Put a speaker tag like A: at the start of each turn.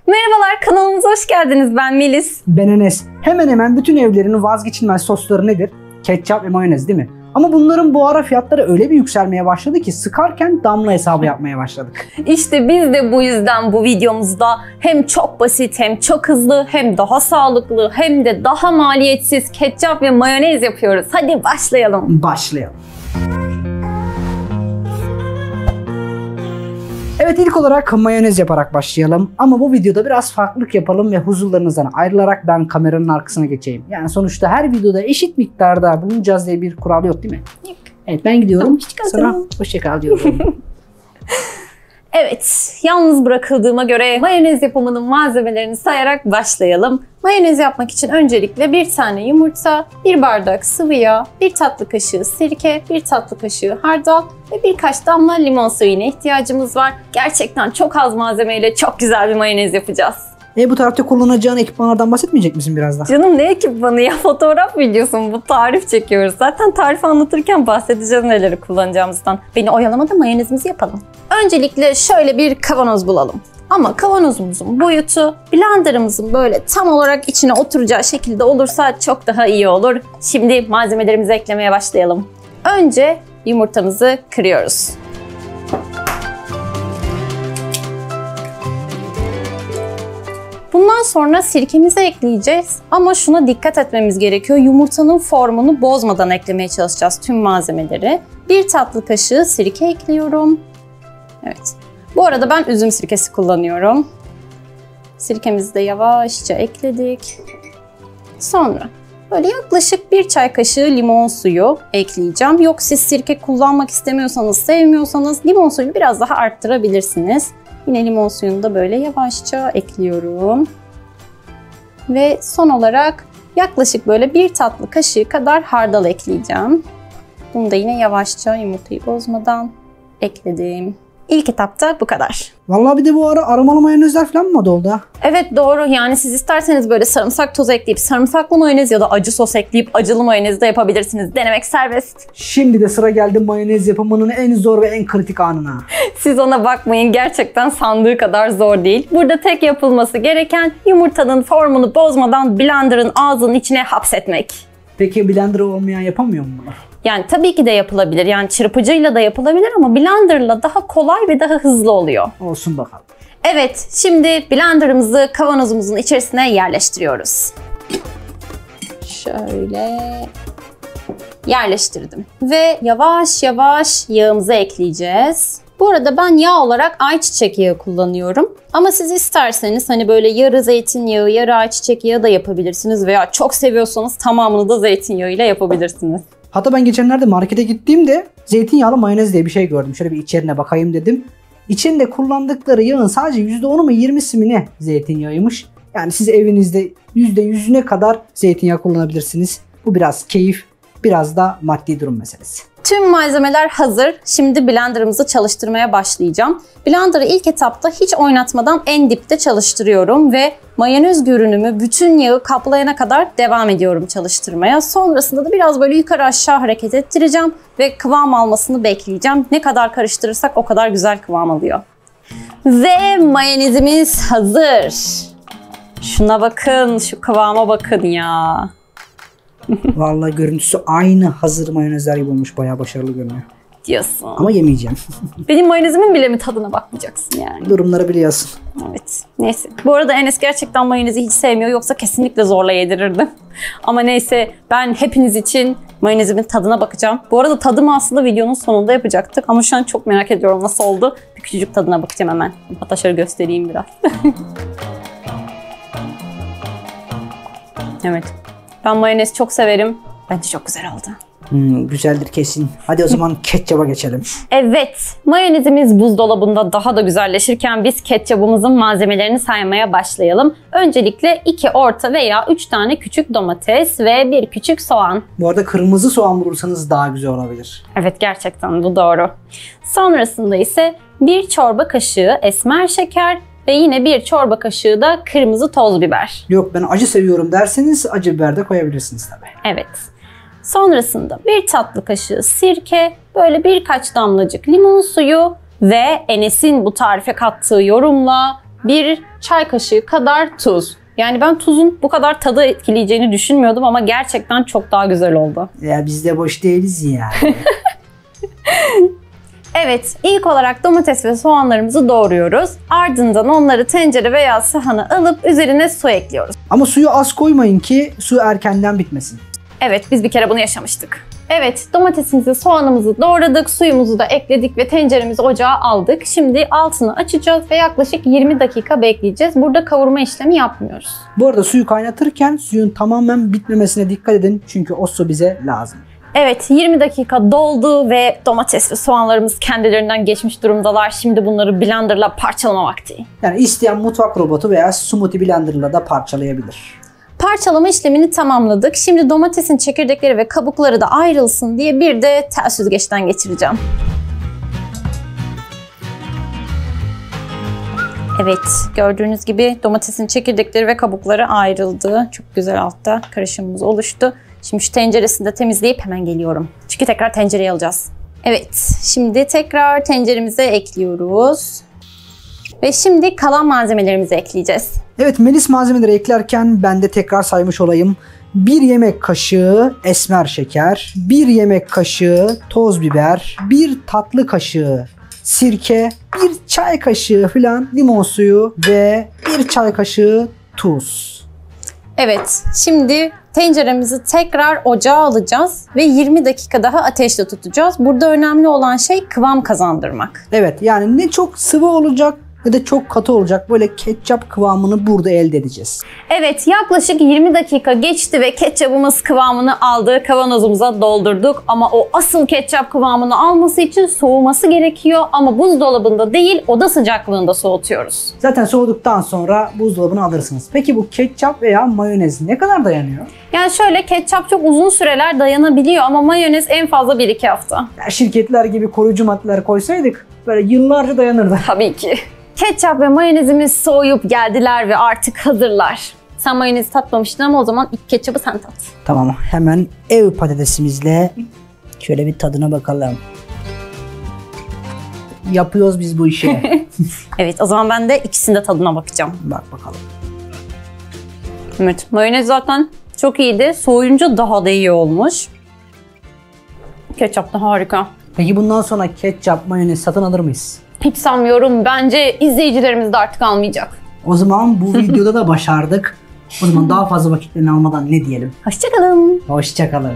A: Merhabalar, kanalımıza hoş geldiniz. Ben Melis.
B: Ben Enes. Hemen hemen bütün evlerin vazgeçilmez sosları nedir? Ketçap ve mayonez değil mi? Ama bunların bu ara fiyatları öyle bir yükselmeye başladı ki sıkarken damla hesabı yapmaya başladık.
A: İşte biz de bu yüzden bu videomuzda hem çok basit, hem çok hızlı, hem daha sağlıklı, hem de daha maliyetsiz ketçap ve mayonez yapıyoruz. Hadi başlayalım.
B: Başlayalım. Evet, ilk olarak mayonez yaparak başlayalım. Ama bu videoda biraz farklılık yapalım ve huzurlarınızdan ayrılarak ben kameranın arkasına geçeyim. Yani sonuçta her videoda eşit miktarda bulunacağız diye bir kural yok değil mi?
A: Yok.
B: Evet, ben gidiyorum. Sana hoşçakal diyorum.
A: Evet, yalnız bırakıldığıma göre mayonez yapımının malzemelerini sayarak başlayalım. Mayonez yapmak için öncelikle bir tane yumurta, bir bardak sıvı yağ, bir tatlı kaşığı sirke, bir tatlı kaşığı hardal ve birkaç damla limon suyuna ihtiyacımız var. Gerçekten çok az malzemeyle çok güzel bir mayonez yapacağız.
B: Bu tarifte kullanacağın ekipmanlardan bahsetmeyecek misin biraz daha?
A: Canım ne ekipmanı ya, fotoğraf videosu bu, tarif çekiyoruz. Zaten tarifi anlatırken bahsedeceğiz neleri kullanacağımızdan. Beni oyalama da mayonezimizi yapalım. Öncelikle şöyle bir kavanoz bulalım. Ama kavanozumuzun boyutu blenderımızın böyle tam olarak içine oturacağı şekilde olursa çok daha iyi olur. Şimdi malzemelerimizi eklemeye başlayalım. Önce yumurtamızı kırıyoruz. Bundan sonra sirkemizi ekleyeceğiz ama şuna dikkat etmemiz gerekiyor. Yumurtanın formunu bozmadan eklemeye çalışacağız tüm malzemeleri. Bir tatlı kaşığı sirke ekliyorum. Evet. Bu arada ben üzüm sirkesi kullanıyorum. Sirkemizi de yavaşça ekledik. Sonra böyle yaklaşık bir çay kaşığı limon suyu ekleyeceğim. Yok, siz sirke kullanmak istemiyorsanız, sevmiyorsanız limon suyunu biraz daha arttırabilirsiniz. Yine limon suyunu da böyle yavaşça ekliyorum. Ve son olarak yaklaşık böyle bir tatlı kaşığı kadar hardal ekleyeceğim. Bunu da yine yavaşça yumurtayı bozmadan ekledim. İlk etapta bu kadar.
B: Vallahi bir de bu ara aromalı mayonezler falan mı oldu ha?
A: Evet, doğru. Yani siz isterseniz böyle sarımsak tozu ekleyip sarımsaklı mayonez ya da acı sos ekleyip acılı mayonez de yapabilirsiniz. Denemek serbest.
B: Şimdi de sıra geldi mayonez yapımının en zor ve en kritik anına.
A: Siz ona bakmayın. Gerçekten sandığı kadar zor değil. Burada tek yapılması gereken yumurtanın formunu bozmadan blenderın ağzının içine hapsetmek.
B: Peki blender olmayan yapamıyor mu bunu?
A: Yani tabii ki de yapılabilir. Yani çırpıcıyla da yapılabilir ama blenderla daha kolay ve daha hızlı oluyor.
B: Olsun bakalım.
A: Evet, şimdi blenderımızı kavanozumuzun içerisine yerleştiriyoruz. Şöyle yerleştirdim. Ve yavaş yavaş yağımızı ekleyeceğiz. Bu arada ben yağ olarak ayçiçek yağı kullanıyorum. Ama siz isterseniz hani böyle yarı zeytinyağı, yarı ayçiçek yağı da yapabilirsiniz. Veya çok seviyorsanız tamamını da zeytinyağıyla yapabilirsiniz.
B: Hatta ben geçenlerde markete gittiğimde zeytinyağlı mayonez diye bir şey gördüm. Şöyle bir içerine bakayım dedim. İçinde kullandıkları yağın sadece %10'u mu 20'si mi ne zeytinyağıymış. Yani siz evinizde %100'üne kadar zeytinyağı kullanabilirsiniz. Bu biraz keyif, biraz da maddi durum meselesi.
A: Tüm malzemeler hazır. Şimdi blenderımızı çalıştırmaya başlayacağım. Blender'ı ilk etapta hiç oynatmadan en dipte çalıştırıyorum ve mayonez görünümü bütün yağı kaplayana kadar devam ediyorum çalıştırmaya. Sonrasında da biraz böyle yukarı aşağı hareket ettireceğim ve kıvam almasını bekleyeceğim. Ne kadar karıştırırsak o kadar güzel kıvam alıyor. Ve mayonezimiz hazır. Şuna bakın, şu kıvama bakın ya.
B: Vallahi görüntüsü aynı hazır mayonezler gibi olmuş. Bayağı başarılı görünüyor.
A: Diyorsun.
B: Ama yemeyeceğim.
A: Benim mayonezimin bile mi tadına bakmayacaksın yani?
B: Durumları biliyorsun.
A: Evet. Neyse. Bu arada Enes gerçekten mayonezi hiç sevmiyor. Yoksa kesinlikle zorla yedirirdim. Ama neyse, ben hepiniz için mayonezimin tadına bakacağım. Bu arada tadımı aslında videonun sonunda yapacaktık. Ama şu an çok merak ediyorum nasıl oldu. Bir küçücük tadına bakacağım hemen. Hatta şöyle göstereyim biraz. Evet. Ben mayonez çok severim. Bence çok güzel oldu.
B: Güzeldir kesin. Hadi o zaman ketçaba geçelim.
A: Evet, mayonezimiz buzdolabında daha da güzelleşirken biz ketçabımızın malzemelerini saymaya başlayalım. Öncelikle 2 orta veya 3 tane küçük domates ve 1 küçük soğan.
B: Bu arada kırmızı soğan vurursanız daha güzel olabilir.
A: Evet, gerçekten bu doğru. Sonrasında ise 1 çorba kaşığı esmer şeker ve yine 1 çorba kaşığı da kırmızı toz biber.
B: Yok, ben acı seviyorum derseniz acı biber de koyabilirsiniz tabii.
A: Evet. Sonrasında 1 tatlı kaşığı sirke, böyle birkaç damlacık limon suyu ve Enes'in bu tarife kattığı yorumla 1 çay kaşığı kadar tuz. Yani ben tuzun bu kadar tadı etkileyeceğini düşünmüyordum ama gerçekten çok daha güzel oldu.
B: Ya biz de boş değiliz yani.
A: Evet, ilk olarak domates ve soğanlarımızı doğruyoruz. Ardından onları tencere veya sahana alıp üzerine su ekliyoruz.
B: Ama suyu az koymayın ki su erkenden bitmesin.
A: Evet, biz bir kere bunu yaşamıştık. Evet, domatesimizi, soğanımızı doğradık, suyumuzu da ekledik ve tenceremizi ocağa aldık. Şimdi altını açacağız ve yaklaşık 20 dakika bekleyeceğiz. Burada kavurma işlemi yapmıyoruz.
B: Bu arada suyu kaynatırken suyun tamamen bitmemesine dikkat edin. Çünkü o su bize lazım.
A: Evet, 20 dakika doldu ve domates ve soğanlarımız kendilerinden geçmiş durumdalar. Şimdi bunları blenderla parçalama vakti.
B: Yani isteyen mutfak robotu veya smoothie blenderla da parçalayabilir.
A: Parçalama işlemini tamamladık. Şimdi domatesin çekirdekleri ve kabukları da ayrılsın diye bir de tel süzgeçten geçireceğim. Evet, gördüğünüz gibi domatesin çekirdekleri ve kabukları ayrıldı. Çok güzel altta karışımımız oluştu. Şimdi şu tenceresini de temizleyip hemen geliyorum. Çünkü tekrar tencereye alacağız. Evet, şimdi tekrar tenceremize ekliyoruz. Ve şimdi kalan malzemelerimizi ekleyeceğiz.
B: Evet, Melis malzemeleri eklerken ben de tekrar saymış olayım. 1 yemek kaşığı esmer şeker, 1 yemek kaşığı toz biber, 1 tatlı kaşığı sirke, 1 çay kaşığı falan limon suyu ve 1 çay kaşığı tuz.
A: Evet, şimdi tenceremizi tekrar ocağa alacağız ve 20 dakika daha ateşte tutacağız. Burada önemli olan şey kıvam kazandırmak.
B: Evet, yani ne çok sıvı olacak ya da çok katı olacak, böyle ketçap kıvamını burada elde edeceğiz.
A: Evet, yaklaşık 20 dakika geçti ve ketçapımız kıvamını aldı. Kavanozumuza doldurduk ama o asıl ketçap kıvamını alması için soğuması gerekiyor. Ama buzdolabında değil, oda sıcaklığında soğutuyoruz.
B: Zaten soğuduktan sonra buzdolabına alırsınız. Peki bu ketçap veya mayonez ne kadar dayanıyor?
A: Yani şöyle, ketçap çok uzun süreler dayanabiliyor ama mayonez en fazla 1-2 hafta.
B: Ya şirketler gibi koruyucu maddeler koysaydık böyle yıllarca dayanırdı.
A: Tabii ki. Ketçap ve mayonezimiz soğuyup geldiler ve artık hazırlar. Sen mayonezi tatmamıştın ama o zaman ilk ketçapı sen tat.
B: Tamam, hemen ev patatesimizle şöyle bir tadına bakalım. Yapıyoruz biz bu işi.
A: Evet, o zaman ben de ikisinin de tadına bakacağım.
B: Bak bakalım.
A: Evet, mayonez zaten çok iyiydi. Soğuyunca daha da iyi olmuş. Ketçap da harika.
B: Peki bundan sonra ketçap, mayonez satın alır mıyız?
A: Hiç sanmıyorum. Bence izleyicilerimiz de artık almayacak.
B: O zaman bu videoda da başardık. O zaman daha fazla vakitlerini almadan ne diyelim?
A: Hoşça kalın.
B: Hoşça kalın.